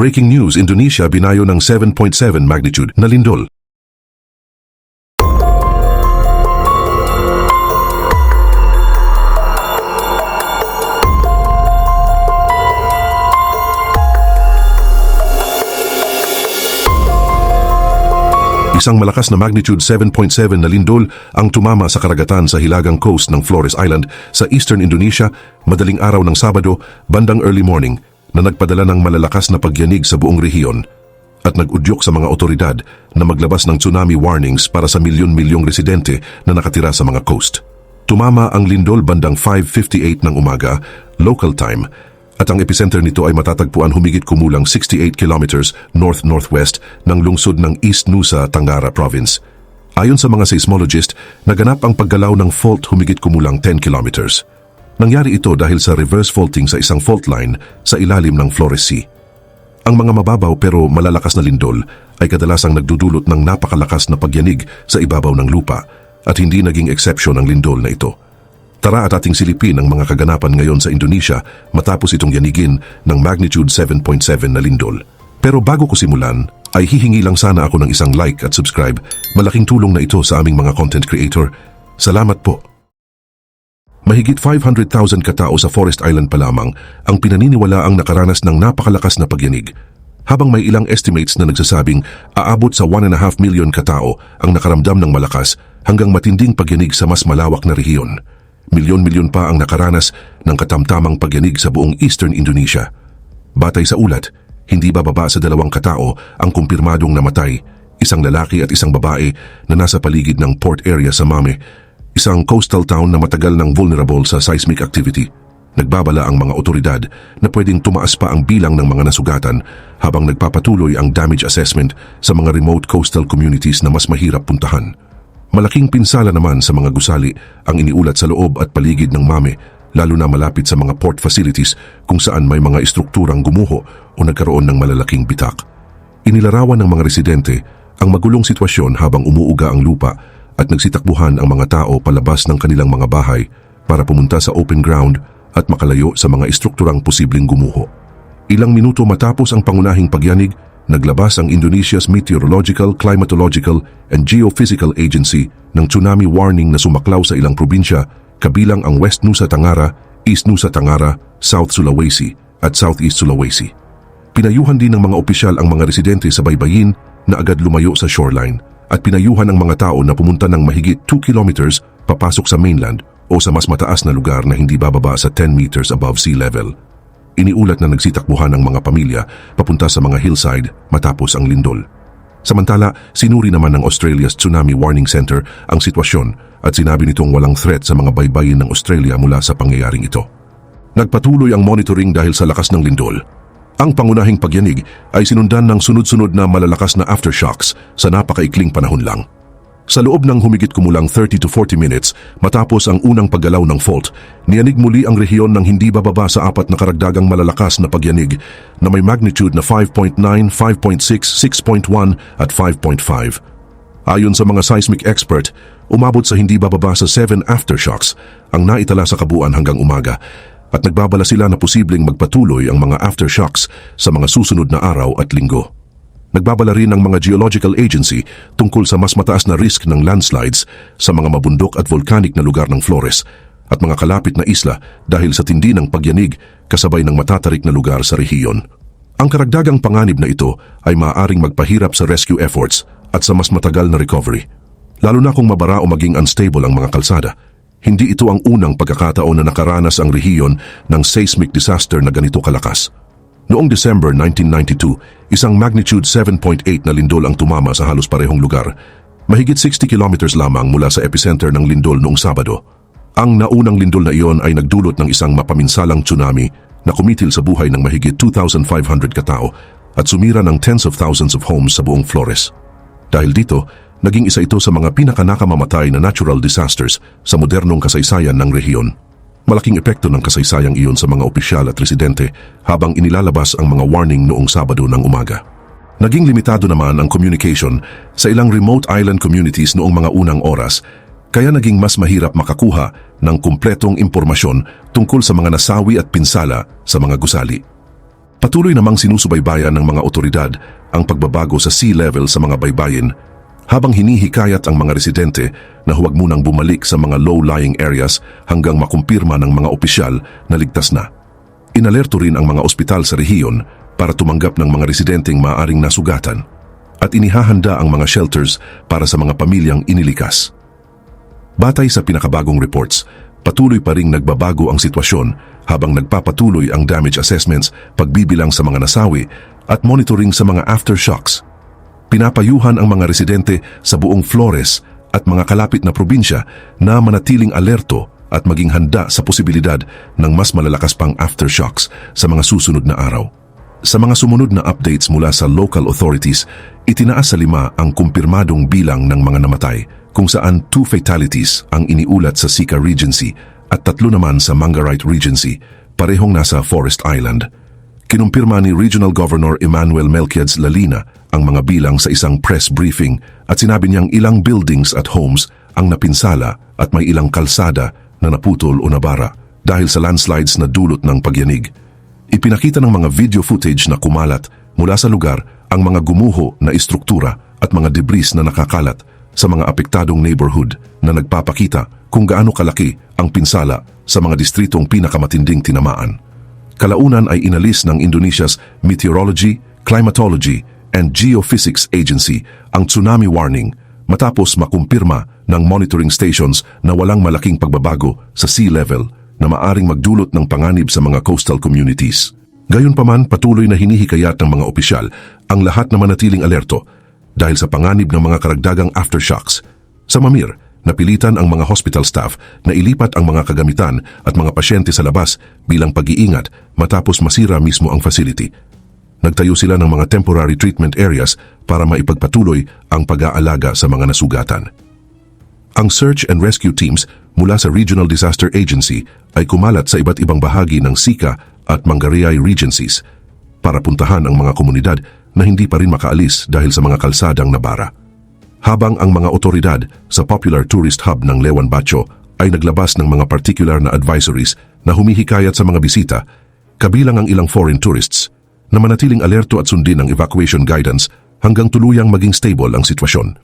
Breaking news, Indonesia binayo ng 7.7 magnitude na lindol. Isang malakas na magnitude 7.7 na lindol ang tumama sa karagatan sa hilagang coast ng Flores Island sa eastern Indonesia madaling araw ng Sabado, bandang early morning, na nagpadala ng malalakas na pagyanig sa buong rehiyon at nag-udyok sa mga otoridad na maglabas ng tsunami warnings para sa milyon-milyong residente na nakatira sa mga coast. Tumama ang lindol bandang 5:58 ng umaga, local time, at ang epicenter nito ay matatagpuan humigit kumulang 68 kilometers north-northwest ng lungsod ng East Nusa Tenggara Province. Ayon sa mga seismologist, naganap ang paggalaw ng fault humigit kumulang 10 kilometers. Nangyari ito dahil sa reverse faulting sa isang fault line sa ilalim ng Flores Sea. Ang mga mababaw pero malalakas na lindol ay kadalasang nagdudulot ng napakalakas na pagyanig sa ibabaw ng lupa at hindi naging exception ang lindol na ito. Tara at ating silipin ang mga kaganapan ngayon sa Indonesia matapos itong yanigin ng magnitude 7.7 na lindol. Pero bago ko simulan, ay hihingi lang sana ako ng isang like at subscribe. Malaking tulong na ito sa aming mga content creator. Salamat po. Mahigit 500,000 katao sa Forest Island pa lamang ang pinaniniwala ang nakaranas ng napakalakas na pagyanig. Habang may ilang estimates na nagsasabing aabot sa 1.5 million katao ang nakaramdam ng malakas hanggang matinding pagyanig sa mas malawak na rehiyon. Milyon-milyon pa ang nakaranas ng katamtamang pagyanig sa buong Eastern Indonesia. Batay sa ulat, hindi bababa sa 2 katao ang kumpirmadong namatay, isang lalaki at isang babae na nasa paligid ng port area sa Mame, isang coastal town na matagal nang vulnerable sa seismic activity. Nagbabala ang mga otoridad na pwedeng tumaas pa ang bilang ng mga nasugatan habang nagpapatuloy ang damage assessment sa mga remote coastal communities na mas mahirap puntahan. Malaking pinsala naman sa mga gusali ang iniulat sa loob at paligid ng Mame, lalo na malapit sa mga port facilities kung saan may mga istrukturang gumuho o nagkaroon ng malalaking bitak. Inilarawan ng mga residente ang magulong sitwasyon habang umuuga ang lupa at nagsitakbuhan ang mga tao palabas ng kanilang mga bahay para pumunta sa open ground at makalayo sa mga istrukturang posibleng gumuho. Ilang minuto matapos ang pangunahing pagyanig, naglabas ang Indonesia's Meteorological, Climatological and Geophysical Agency ng tsunami warning na sumaklaw sa ilang probinsya kabilang ang West Nusa Tenggara, East Nusa Tenggara, South Sulawesi at Southeast Sulawesi. Pinayuhan din ng mga opisyal ang mga residente sa baybayin na agad lumayo sa shoreline at pinayuhan ang mga tao na pumunta ng mahigit 2 kilometers papasok sa mainland o sa mas mataas na lugar na hindi bababa sa 10 meters above sea level. Iniulat na nagsitakbuhan ang mga pamilya papunta sa mga hillside matapos ang lindol. Samantala, sinuri naman ng Australia's Tsunami Warning Center ang sitwasyon at sinabi nitong walang threat sa mga baybayin ng Australia mula sa pangyayaring ito. Nagpatuloy ang monitoring dahil sa lakas ng lindol. Ang pangunahing pagyanig ay sinundan ng sunod-sunod na malalakas na aftershocks sa napakaikling panahon lang. Sa loob ng humigit kumulang 30 to 40 minutes matapos ang unang paggalaw ng fault, niyanig muli ang rehiyon ng hindi bababa sa 4 na karagdagang malalakas na pagyanig na may magnitude na 5.9, 5.6, 6.1 at 5.5. Ayon sa mga seismic expert, umabot sa hindi bababa sa 7 aftershocks ang naitala sa kabuuan hanggang umaga at nagbabala sila na posibleng magpatuloy ang mga aftershocks sa mga susunod na araw at linggo. Nagbabala rin ang mga geological agency tungkol sa mas mataas na risk ng landslides sa mga mabundok at volcanic na lugar ng Flores at mga kalapit na isla dahil sa tindi ng pagyanig kasabay ng matatarik na lugar sa rehiyon. Ang karagdagang panganib na ito ay maaaring magpahirap sa rescue efforts at sa mas matagal na recovery. Lalo na kung mabara o maging unstable ang mga kalsada. Hindi ito ang unang pagkakataon na nakaranas ang rehiyon ng seismic disaster na ganito kalakas. Noong December 1992, isang magnitude 7.8 na lindol ang tumama sa halos parehong lugar. Mahigit 60 kilometers lamang mula sa epicenter ng lindol noong Sabado. Ang naunang lindol na iyon ay nagdulot ng isang mapaminsalang tsunami na kumitil sa buhay ng mahigit 2,500 katao at sumira ng tens of thousands of homes sa buong Flores. Dahil dito, naging isa ito sa mga pinakanakamamatay na natural disasters sa modernong kasaysayan ng rehiyon. Malaking epekto ng kasaysayang iyon sa mga opisyal at residente habang inilalabas ang mga warning noong Sabado ng umaga. Naging limitado naman ang communication sa ilang remote island communities noong mga unang oras, kaya naging mas mahirap makakuha ng kumpletong impormasyon tungkol sa mga nasawi at pinsala sa mga gusali. Patuloy namang sinusubaybayan ng mga otoridad ang pagbabago sa sea level sa mga baybayin habang hinihikayat ang mga residente na huwag munang bumalik sa mga low-lying areas hanggang makumpirma ng mga opisyal na ligtas na. Inalerto rin ang mga ospital sa rehiyon para tumanggap ng mga residenteng maaaring nasugatan at inihahanda ang mga shelters para sa mga pamilyang inilikas. Batay sa pinakabagong reports, patuloy pa ring nagbabago ang sitwasyon habang nagpapatuloy ang damage assessments, pagbibilang sa mga nasawi at monitoring sa mga aftershocks. Pinapayuhan ang mga residente sa buong Flores at mga kalapit na probinsya na manatiling alerto at maging handa sa posibilidad ng mas malalakas pang aftershocks sa mga susunod na araw. Sa mga sumunod na updates mula sa local authorities, itinaas sa 5 ang kumpirmadong bilang ng mga namatay, kung saan 2 fatalities ang iniulat sa Sica Regency at 3 naman sa Mangarite Regency, parehong nasa Forest Island. Kinumpirma ni Regional Governor Emmanuel Melquiades Lalina ang mga bilang sa isang press briefing at sinabi niyang ilang buildings at homes ang napinsala at may ilang kalsada na naputol o nabara dahil sa landslides na dulot ng pagyanig. Ipinakita ng mga video footage na kumalat mula sa lugar ang mga gumuho na istruktura at mga debris na nakakalat sa mga apektadong neighborhood na nagpapakita kung gaano kalaki ang pinsala sa mga distritong pinakamatinding tinamaan. Kalaunan ay inalis ng Indonesia's Meteorology, Climatology and Geophysics Agency ang tsunami warning matapos makumpirma ng monitoring stations na walang malaking pagbabago sa sea level na maaring magdulot ng panganib sa mga coastal communities. Gayunpaman, patuloy na hinihikayat ng mga opisyal ang lahat na manatiling alerto dahil sa panganib ng mga karagdagang aftershocks. Sa Mamir, napilitan ang mga hospital staff na ilipat ang mga kagamitan at mga pasyente sa labas bilang pag-iingat matapos masira mismo ang facility. Nagtayo sila ng mga temporary treatment areas para maipagpatuloy ang pag-aalaga sa mga nasugatan. Ang search and rescue teams mula sa Regional Disaster Agency ay kumalat sa iba't ibang bahagi ng Sica at Manggaray Regencies para puntahan ang mga komunidad na hindi pa rin makaalis dahil sa mga kalsadang nabara. Habang ang mga otoridad sa popular tourist hub ng Lewan Bacho ay naglabas ng mga particular na advisories na humihikayat sa mga bisita, kabilang ang ilang foreign tourists, na manatiling alerto at sundin ang evacuation guidance hanggang tuluyang maging stable ang sitwasyon.